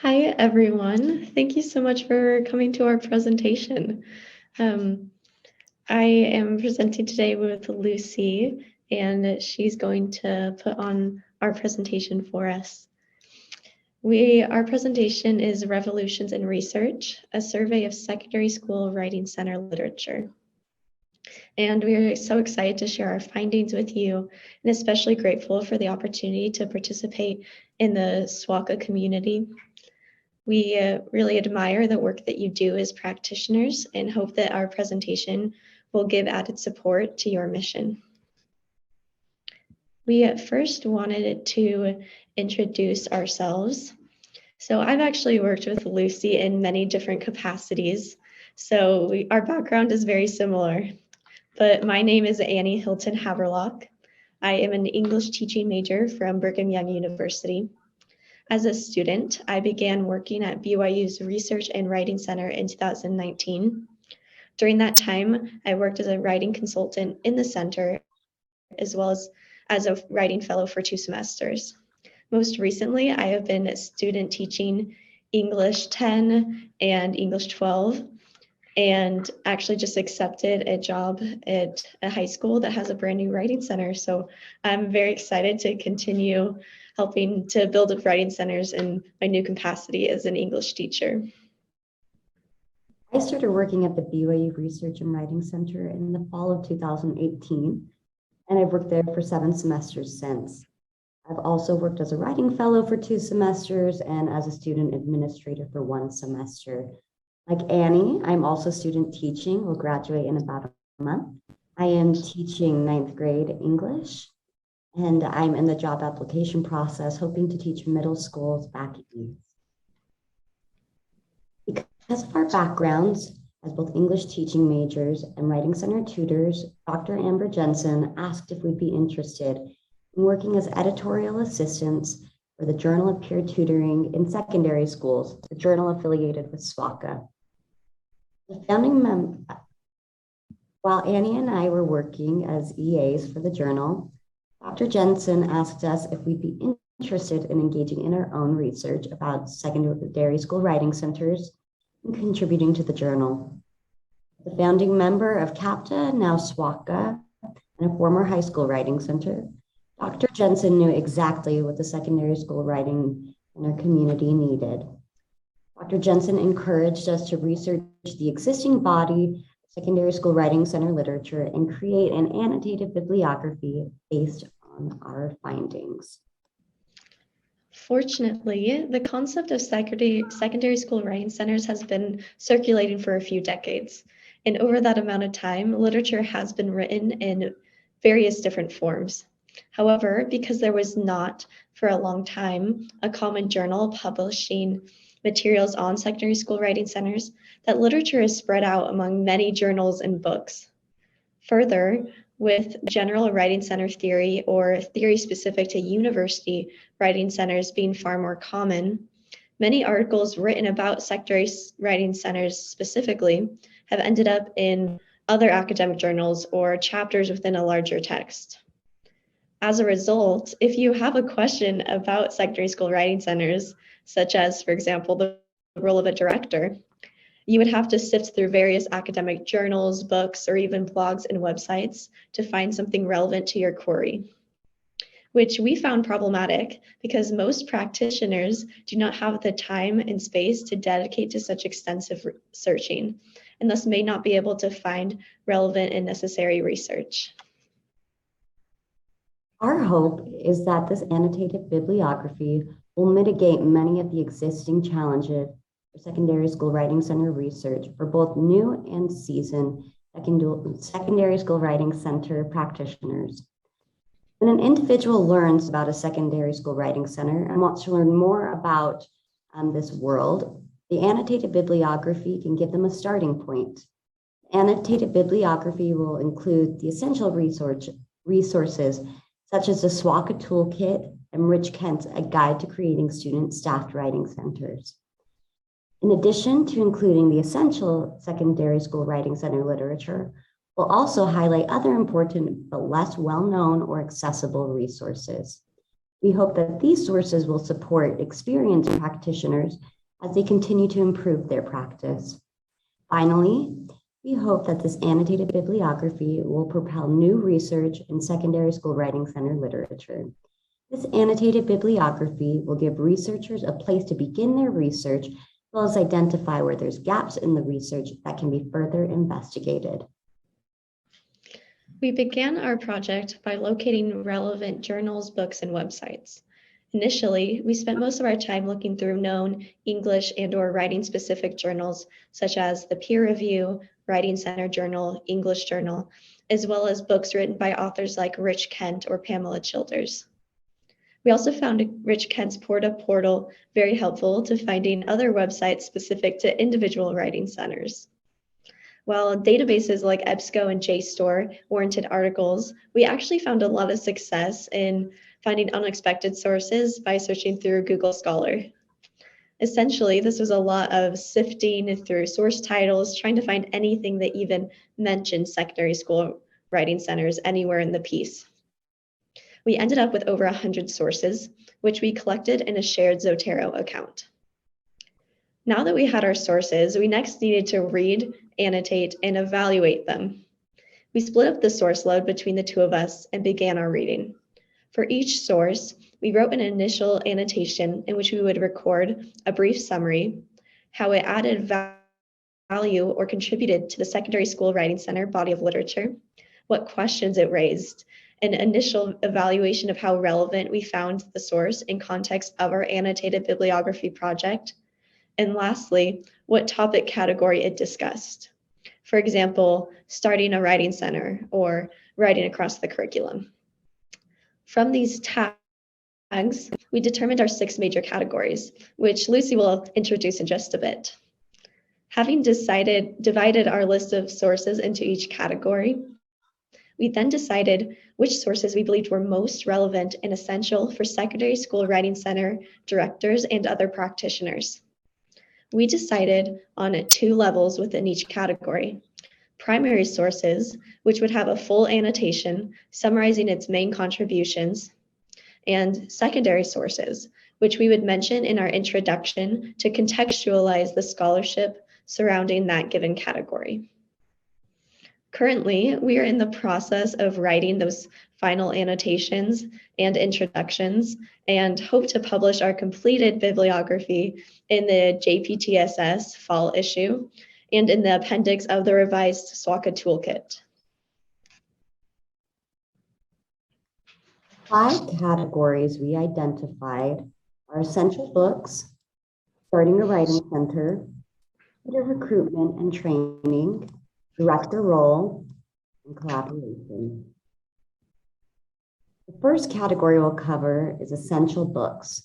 Hi, everyone. Thank you so much for coming to our presentation. I am presenting today with Lucy, and she's going to put on our presentation for us. Our presentation is Revolutions in Research, a survey of secondary school writing center literature. And we are so excited to share our findings with you, and especially grateful for the opportunity to participate in the SWACA community. We really admire the work that you do as practitioners and hope that our presentation will give added support to your mission. We first wanted to introduce ourselves. So I've actually worked with Lucy in many different capacities. So our background is very similar, but my name is Annie Hilton-Haverlock. I am an English teaching major from Brigham Young University. As a student, I began working at BYU's Research and Writing Center in 2019. During that time, I worked as a writing consultant in the center, as well as a writing fellow for 2 semesters. Most recently, I have been a student teaching English 10 and English 12, and actually just accepted a job at a high school that has a brand new writing center. So I'm very excited to continue helping to build up writing centers in my new capacity as an English teacher. I started working at the BYU Research and Writing Center in the fall of 2018, and I've worked there for 7 semesters since. I've also worked as a writing fellow for 2 semesters and as a student administrator for 1 semester. Like Annie, I'm also student teaching. We'll graduate in about a month. I am teaching 9th grade English, and I'm in the job application process, hoping to teach middle schools back east. Because of our backgrounds as both English teaching majors and writing center tutors, Dr. Amber Jensen asked if we'd be interested in working as editorial assistants for the Journal of Peer Tutoring in Secondary Schools, the journal affiliated with SWACA. The founding member, while Annie and I were working as EAs for the journal, Dr. Jensen asked us if we'd be interested in engaging in our own research about secondary school writing centers and contributing to the journal. The founding member of CAPTA, now SWACA, and a former high school writing center, Dr. Jensen knew exactly what the secondary school writing in our community needed. Dr. Jensen encouraged us to research the existing body of secondary school writing center literature and create an annotated bibliography based on our findings. Fortunately, the concept of secondary school writing centers has been circulating for a few decades. And over that amount of time, literature has been written in various different forms. However, because there was not, for a long time, a common journal publishing materials on secondary school writing centers, that literature is spread out among many journals and books. Further, with general writing center theory or theory specific to university writing centers being far more common, many articles written about secondary writing centers specifically have ended up in other academic journals or chapters within a larger text. As a result, if you have a question about secondary school writing centers, such as, for example, the role of a director, you would have to sift through various academic journals, books, or even blogs and websites to find something relevant to your query, which we found problematic because most practitioners do not have the time and space to dedicate to such extensive searching, and thus may not be able to find relevant and necessary research. Our hope is that this annotated bibliography will mitigate many of the existing challenges for secondary school writing center research for both new and seasoned secondary school writing center practitioners. When an individual learns about a secondary school writing center and wants to learn more about this world, the annotated bibliography can give them a starting point. Annotated bibliography will include the essential resources such as the SWACA Toolkit and Rich Kent's A Guide to Creating Student-Staffed Writing Centers. In addition to including the essential secondary school writing center literature, we'll also highlight other important but less well-known or accessible resources. We hope that these sources will support experienced practitioners as they continue to improve their practice. Finally, we hope that this annotated bibliography will propel new research in secondary school writing center literature. This annotated bibliography will give researchers a place to begin their research, as well as identify where there's gaps in the research that can be further investigated. We began our project by locating relevant journals, books, and websites. Initially, we spent most of our time looking through known English and/or writing-specific journals, such as the Peer Review, Writing Center Journal, English Journal, as well as books written by authors like Rich Kent or Pamela Childers. We also found Rich Kent's portal very helpful to finding other websites specific to individual writing centers. While databases like EBSCO and JSTOR warranted articles, we actually found a lot of success in finding unexpected sources by searching through Google Scholar. Essentially, this was a lot of sifting through source titles, trying to find anything that even mentioned secondary school writing centers anywhere in the piece. We ended up with over 100 sources, which we collected in a shared Zotero account. Now that we had our sources, we next needed to read, annotate, and evaluate them. We split up the source load between the two of us and began our reading. For each source, we wrote an initial annotation in which we would record a brief summary, how it added value or contributed to the secondary school writing center body of literature, what questions it raised, an initial evaluation of how relevant we found the source in context of our annotated bibliography project, and lastly, what topic category it discussed. For example, starting a writing center or writing across the curriculum. From these tags, we determined our 6 major categories, which Lucy will introduce in just a bit. Having divided our list of sources into each category, we then decided which sources we believed were most relevant and essential for secondary school writing center directors and other practitioners. We decided on 2 levels within each category. Primary sources, which would have a full annotation summarizing its main contributions, and secondary sources, which we would mention in our introduction to contextualize the scholarship surrounding that given category. Currently, we are in the process of writing those final annotations and introductions and hope to publish our completed bibliography in the JPTSS fall issue and in the appendix of the revised SWACA toolkit. 5 categories we identified are essential books, starting a writing center, recruitment and training, director role, and collaboration. The first category we'll cover is essential books.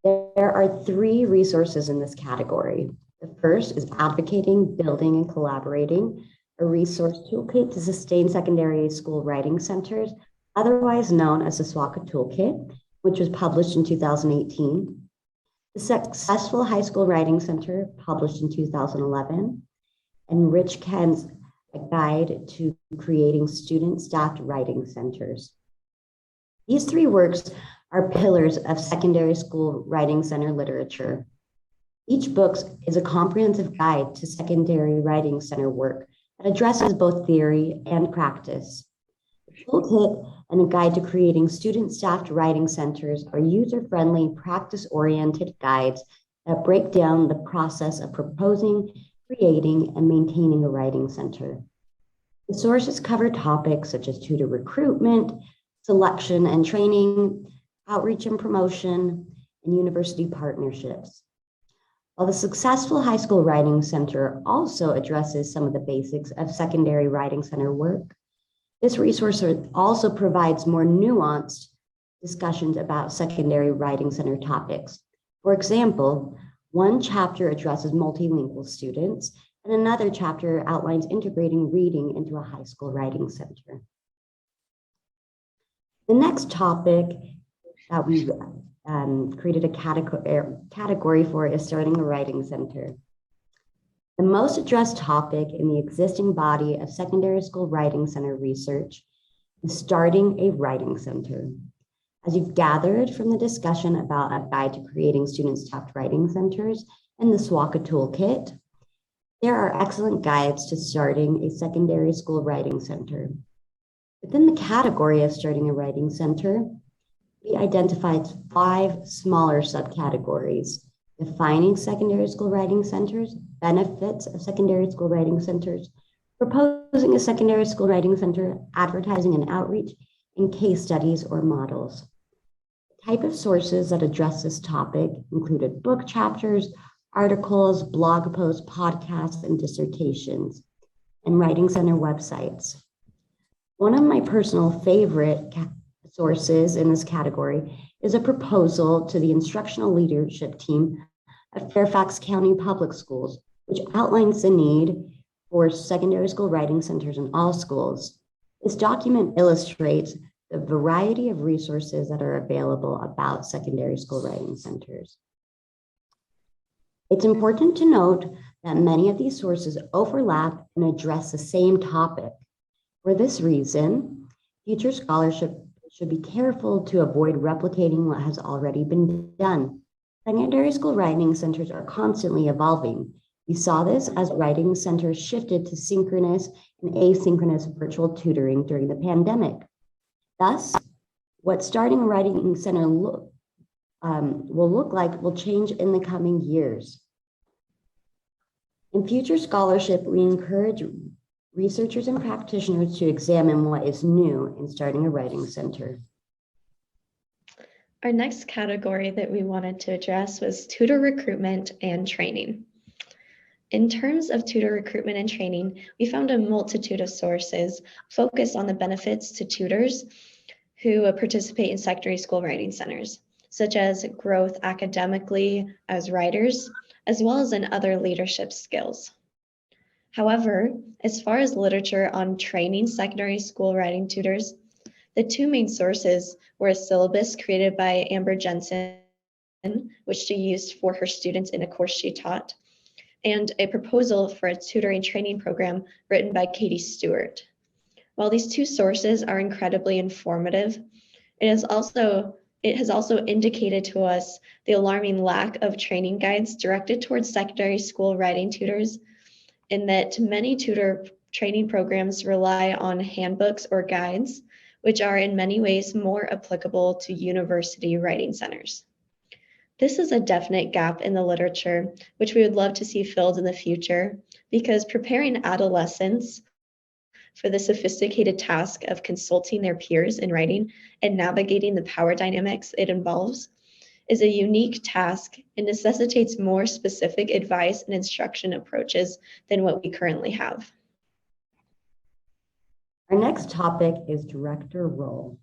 There are 3 resources in this category. The first is Advocating, Building, and Collaborating, a resource toolkit to sustain secondary school writing centers, otherwise known as the SWACA Toolkit, which was published in 2018. The Successful High School Writing Center, published in 2011. And Rich Kent's A Guide to Creating Student-Staffed Writing Centers. These 3 works are pillars of secondary school writing center literature. Each book is a comprehensive guide to secondary writing center work that addresses both theory and practice. The toolkit and a guide to creating student-staffed writing centers are user-friendly, practice-oriented guides that break down the process of proposing, creating, and maintaining a writing center. The sources cover topics such as tutor recruitment, selection and training, outreach and promotion, and university partnerships. While the Successful High School Writing Center also addresses some of the basics of secondary writing center work, this resource also provides more nuanced discussions about secondary writing center topics. For example, one chapter addresses multilingual students, and another chapter outlines integrating reading into a high school writing center. The next topic that we've created a category for is starting a writing center. The most addressed topic in the existing body of secondary school writing center research is starting a writing center. As you've gathered from the discussion about a guide to creating student-staffed writing centers and the SWACA toolkit, there are excellent guides to starting a secondary school writing center. Within the category of starting a writing center, we identified 5 smaller subcategories: defining secondary school writing centers, benefits of secondary school writing centers, proposing a secondary school writing center, advertising and outreach, and case studies or models. The type of sources that address this topic included book chapters, articles, blog posts, podcasts, and dissertations, and writing center websites. One of my personal favorite sources in this category is a proposal to the instructional leadership team of Fairfax County Public Schools, which outlines the need for secondary school writing centers in all schools. This document illustrates the variety of resources that are available about secondary school writing centers. It's important to note that many of these sources overlap and address the same topic. For this reason, future scholarship should be careful to avoid replicating what has already been done. Secondary school writing centers are constantly evolving. We saw this as writing centers shifted to synchronous and asynchronous virtual tutoring during the pandemic. Thus, what starting a writing center will look like will change in the coming years. In future scholarship, we encourage researchers and practitioners to examine what is new in starting a writing center. Our next category that we wanted to address was tutor recruitment and training. In terms of tutor recruitment and training, we found a multitude of sources focused on the benefits to tutors who participate in secondary school writing centers, such as growth academically as writers, as well as in other leadership skills. However, as far as literature on training secondary school writing tutors, the 2 main sources were a syllabus created by Amber Jensen, which she used for her students in a course she taught, and a proposal for a tutoring training program written by Katie Stewart. While these 2 sources are incredibly informative, it has also indicated to us the alarming lack of training guides directed towards secondary school writing tutors, in that many tutor training programs rely on handbooks or guides, which are in many ways more applicable to university writing centers. This is a definite gap in the literature, which we would love to see filled in the future, because preparing adolescents for the sophisticated task of consulting their peers in writing and navigating the power dynamics it involves is a unique task and necessitates more specific advice and instruction approaches than what we currently have. Our next topic is director role.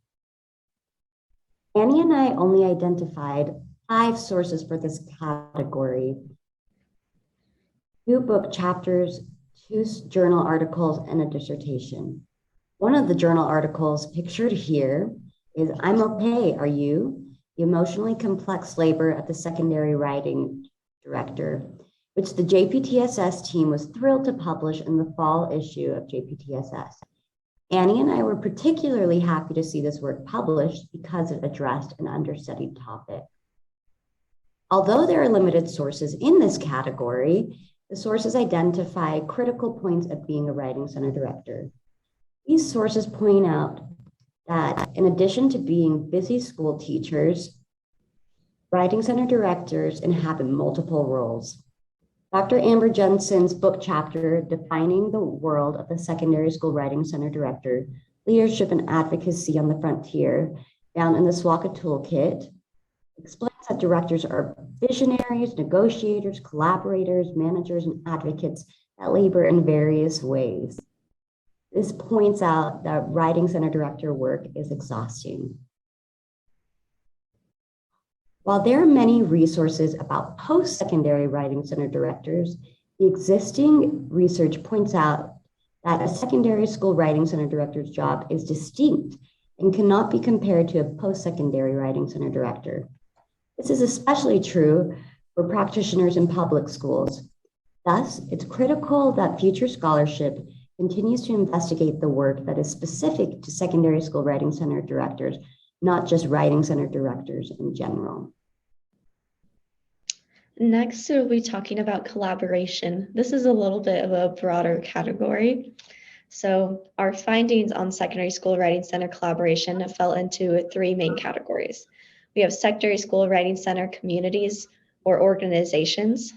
Annie and I only identified 5 sources for this category: 2 book chapters, 2 journal articles, and a dissertation. One of the journal articles pictured here is "I'm Okay, Are You?" The Emotionally Complex Labor of the Secondary Writing Director, which the JPTSS team was thrilled to publish in the fall issue of JPTSS. Annie and I were particularly happy to see this work published because it addressed an understudied topic. Although there are limited sources in this category, the sources identify critical points of being a writing center director. These sources point out that in addition to being busy school teachers, writing center directors inhabit multiple roles. Dr. Amber Jensen's book chapter, Defining the World of the Secondary School Writing Center Director, Leadership and Advocacy on the Frontier, found in the SWACA toolkit, explains that directors are visionaries, negotiators, collaborators, managers, and advocates that labor in various ways. This points out that writing center director work is exhausting. While there are many resources about post-secondary writing center directors, the existing research points out that a secondary school writing center director's job is distinct and cannot be compared to a post-secondary writing center director. This is especially true for practitioners in public schools. Thus, it's critical that future scholarship continues to investigate the work that is specific to secondary school writing center directors, not just writing center directors in general. Next, we'll be talking about collaboration. This is a little bit of a broader category. So our findings on secondary school writing center collaboration fell into three main categories. We have secondary school writing center communities or organizations,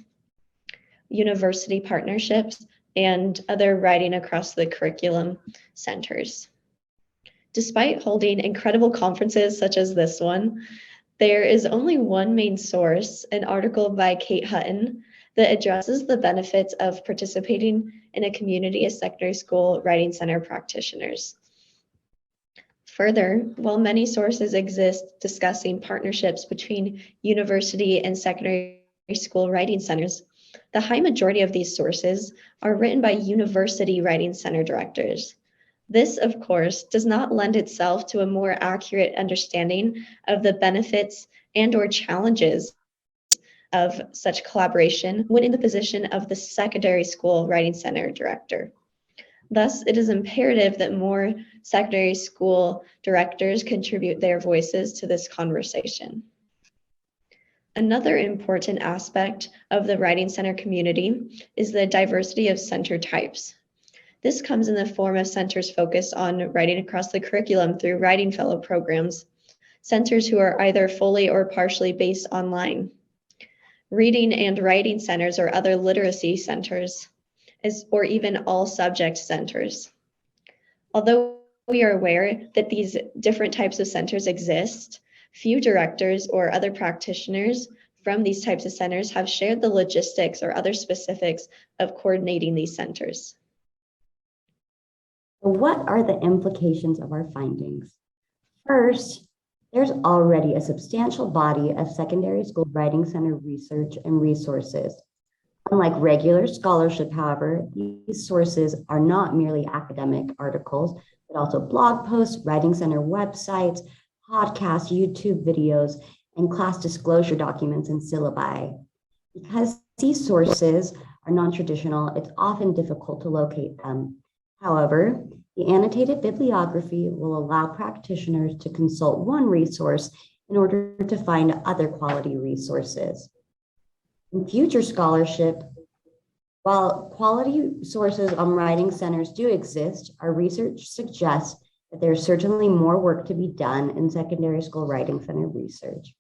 university partnerships, and other writing across the curriculum centers. Despite holding incredible conferences such as this one, there is only one main source, an article by Kate Hutton, that addresses the benefits of participating in a community of secondary school writing center practitioners. Further, while many sources exist discussing partnerships between university and secondary school writing centers, the high majority of these sources are written by university writing center directors. This, of course, does not lend itself to a more accurate understanding of the benefits and/or challenges of such collaboration when in the position of the secondary school writing center director. Thus, it is imperative that more secondary school directors contribute their voices to this conversation. Another important aspect of the writing center community is the diversity of center types. This comes in the form of centers focused on writing across the curriculum through Writing Fellow programs, centers who are either fully or partially based online, reading and writing centers or other literacy centers, or even all subject centers. Although we are aware that these different types of centers exist, few directors or other practitioners from these types of centers have shared the logistics or other specifics of coordinating these centers. What are the implications of our findings? First, there's already a substantial body of secondary school writing center research and resources. Unlike regular scholarship, however, these sources are not merely academic articles, but also blog posts, writing center websites, podcasts, YouTube videos, and class disclosure documents and syllabi. Because these sources are non-traditional, it's often difficult to locate them. However, the annotated bibliography will allow practitioners to consult one resource in order to find other quality resources. In future scholarship, while quality sources on writing centers do exist, our research suggests that there's certainly more work to be done in secondary school writing center research.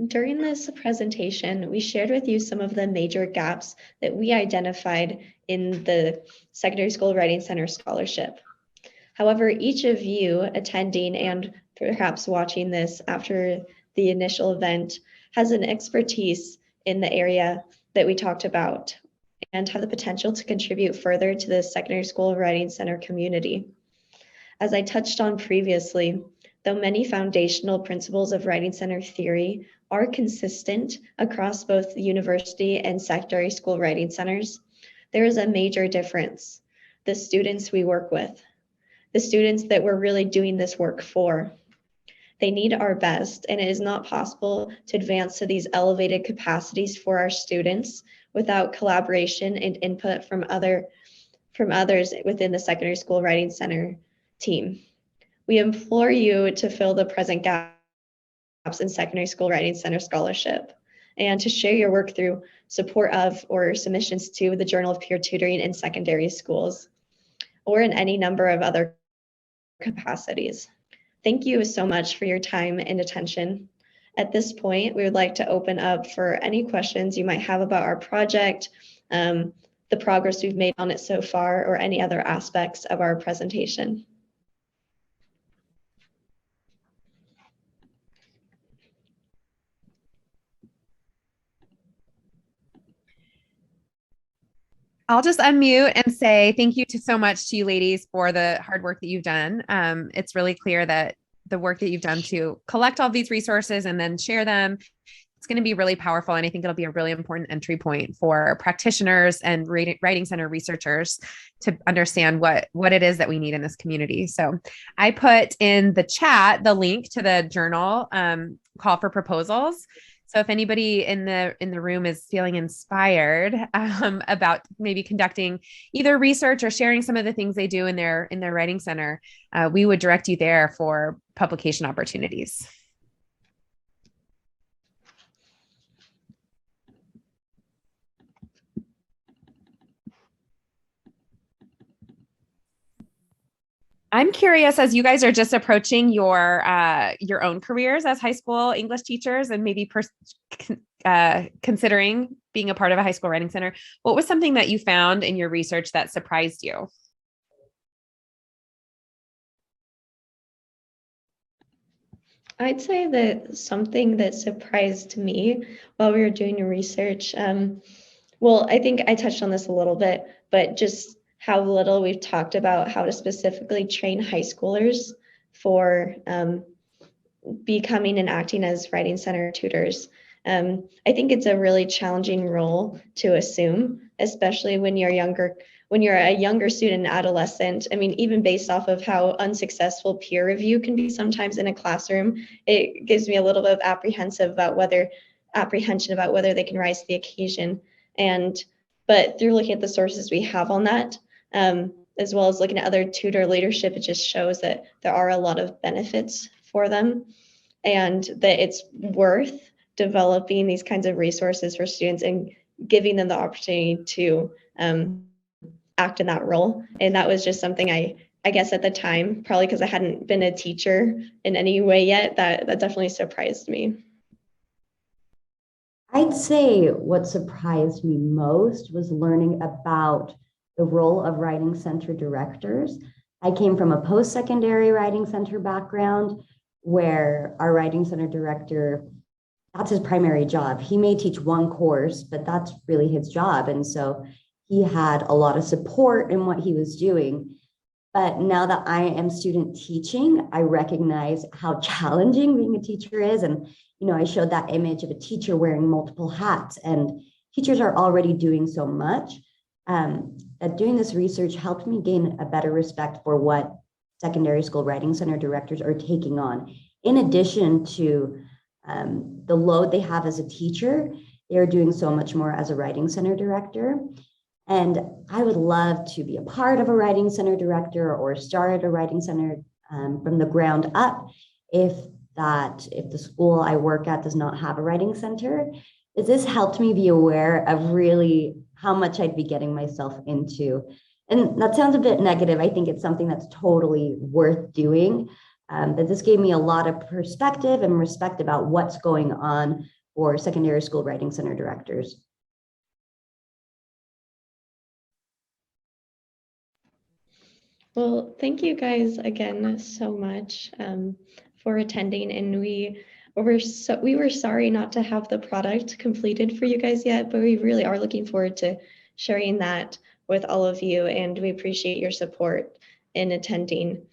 During this presentation, we shared with you some of the major gaps that we identified in the Secondary School Writing Center Scholarship. However, each of you attending and perhaps watching this after the initial event has an expertise in the area that we talked about and have the potential to contribute further to the Secondary School Writing Center community. As I touched on previously, though many foundational principles of writing center theory are consistent across both the university and secondary school writing centers, there is a major difference: the students we work with, the students that we're really doing this work for. They need our best, and it is not possible to advance to these elevated capacities for our students without collaboration and input from others within the secondary school writing center team. We implore you to fill the present gaps in secondary school writing center scholarship and to share your work through support of or submissions to the Journal of Peer Tutoring in secondary schools or in any number of other capacities. Thank you so much for your time and attention. At this point, we would like to open up for any questions you might have about our project, the progress we've made on it so far, or any other aspects of our presentation. I'll just unmute and say thank you so much to you ladies for the hard work that you've done. It's really clear that the work that you've done to collect all these resources and then share them, it's going to be really powerful. And I think it'll be a really important entry point for practitioners and writing center researchers to understand what it is that we need in this community. So I put in the chat the link to the journal call for proposals. So if anybody in the room is feeling inspired about maybe conducting either research or sharing some of the things they do in their writing center, we would direct you there for publication opportunities. I'm curious, as you guys are just approaching your own careers as high school English teachers and maybe considering being a part of a high school writing center, what was something that you found in your research that surprised you? I'd say that something that surprised me while we were doing the research, well, I think I touched on this a little bit, but just how little we've talked about how to specifically train high schoolers for becoming and acting as writing center tutors. I think it's a really challenging role to assume, especially when you're a younger student, adolescent. I mean, even based off of how unsuccessful peer review can be sometimes in a classroom, it gives me a little bit of apprehension about whether they can rise to the occasion. But through looking at the sources we have on that, as well as looking at other tutor leadership, it just shows that there are a lot of benefits for them and that it's worth developing these kinds of resources for students and giving them the opportunity to act in that role. And that was just something I guess at the time, probably because I hadn't been a teacher in any way yet, that definitely surprised me. I'd say what surprised me most was learning about the role of writing center directors. I came from a post-secondary writing center background where our writing center director, that's his primary job. He may teach one course, but that's really his job. And so he had a lot of support in what he was doing. But now that I am student teaching, I recognize how challenging being a teacher is. And, I showed that image of a teacher wearing multiple hats, and teachers are already doing so much. That doing this research helped me gain a better respect for what secondary school writing center directors are taking on. In addition to the load they have as a teacher, they're doing so much more as a writing center director. And I would love to be a part of a writing center director or start a writing center from the ground up if the school I work at does not have a writing center. This helped me be aware of really how much I'd be getting myself into. And that sounds a bit negative. I think it's something that's totally worth doing. But this gave me a lot of perspective and respect about what's going on for secondary school writing center directors. Well, thank you guys again so much for attending, and we were sorry not to have the product completed for you guys yet, but we really are looking forward to sharing that with all of you, and we appreciate your support in attending.